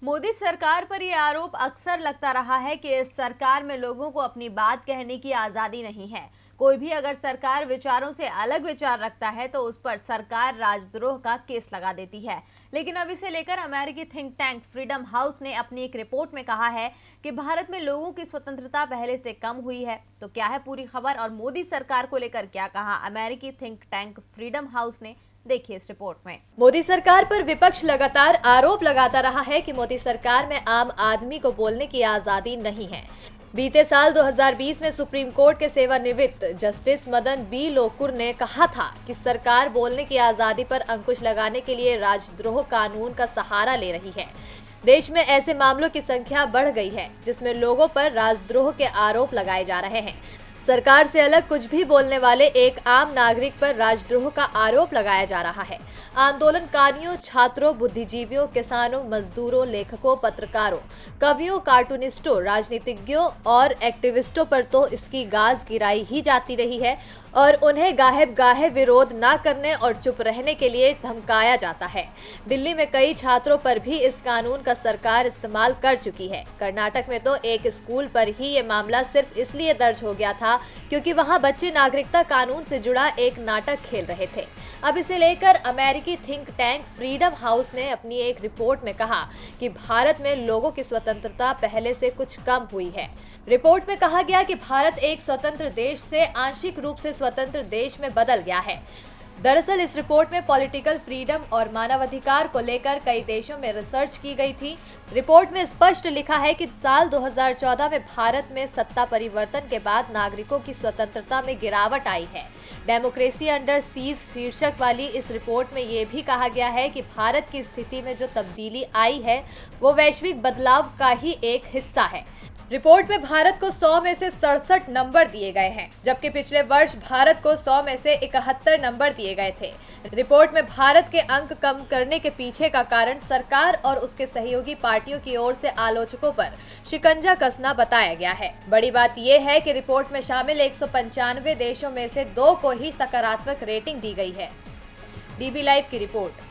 मोदी सरकार पर यह आरोप अक्सर लगता रहा है कि इस सरकार में लोगों को अपनी बात कहने की आजादी नहीं है। कोई भी अगर सरकार विचारों से अलग विचार रखता है तो उस पर सरकार राजद्रोह का केस लगा देती है। लेकिन अब इसे लेकर अमेरिकी थिंक टैंक फ्रीडम हाउस ने अपनी एक रिपोर्ट में कहा है कि भारत में लोगों की स्वतंत्रता पहले से कम हुई है। तो क्या है पूरी खबर और मोदी सरकार को लेकर क्या कहा अमेरिकी थिंक टैंक फ्रीडम हाउस ने, देखिए इस रिपोर्ट में। मोदी सरकार पर विपक्ष लगातार आरोप लगाता रहा है कि मोदी सरकार में आम आदमी को बोलने की आजादी नहीं है। बीते साल 2020 में सुप्रीम कोर्ट के सेवानिवृत्त जस्टिस मदन बी लोकुर ने कहा था कि सरकार बोलने की आजादी पर अंकुश लगाने के लिए राजद्रोह कानून का सहारा ले रही है। देश में ऐसे मामलों की संख्या बढ़ गई है जिसमें लोगों पर राजद्रोह के आरोप लगाए जा रहे हैं। सरकार से अलग कुछ भी बोलने वाले एक आम नागरिक पर राजद्रोह का आरोप लगाया जा रहा है। आंदोलनकारियों, छात्रों, बुद्धिजीवियों, किसानों, मजदूरों, लेखकों, पत्रकारों, कवियों, कार्टूनिस्टों, राजनीतिज्ञों और एक्टिविस्टों पर तो इसकी गाज गिराई ही जाती रही है और उन्हें गाहे विरोध न करने और चुप रहने के लिए धमकाया जाता है। दिल्ली में कई छात्रों पर भी इस कानून का सरकार इस्तेमाल कर चुकी है। कर्नाटक में तो एक स्कूल पर ही ये मामला सिर्फ इसलिए दर्ज हो गया था क्योंकि वहां बच्चे नागरिकता कानून से जुड़ा एक नाटक खेल रहे थे। अब इसे लेकर अमेरिकी थिंक टैंक फ्रीडम हाउस ने अपनी एक रिपोर्ट में कहा कि भारत में लोगों की स्वतंत्रता पहले से कुछ कम हुई है। रिपोर्ट में कहा गया कि भारत एक स्वतंत्र देश से आंशिक रूप से स्वतंत्र देश में बदल गया है। दरअसल इस रिपोर्ट में पॉलिटिकल फ्रीडम और मानवाधिकार को लेकर कई देशों में रिसर्च की गई थी। रिपोर्ट में स्पष्ट लिखा है कि साल 2014 में भारत में सत्ता परिवर्तन के बाद नागरिकों की स्वतंत्रता में गिरावट आई है। डेमोक्रेसी अंडर सीज शीर्षक वाली इस रिपोर्ट में ये भी कहा गया है कि भारत की स्थिति में जो तब्दीली आई है वो वैश्विक बदलाव का ही एक हिस्सा है। रिपोर्ट में भारत को 100 में से 67 नंबर दिए गए हैं, जबकि पिछले वर्ष भारत को 100 में से 71 नंबर दिए गए थे। रिपोर्ट में भारत के अंक कम करने के पीछे का कारण सरकार और उसके सहयोगी पार्टियों की ओर से आलोचकों पर शिकंजा कसना बताया गया है। बड़ी बात यह है कि रिपोर्ट में शामिल 195 देशों में से 2 को ही सकारात्मक रेटिंग दी गई है। डीबी लाइव की रिपोर्ट।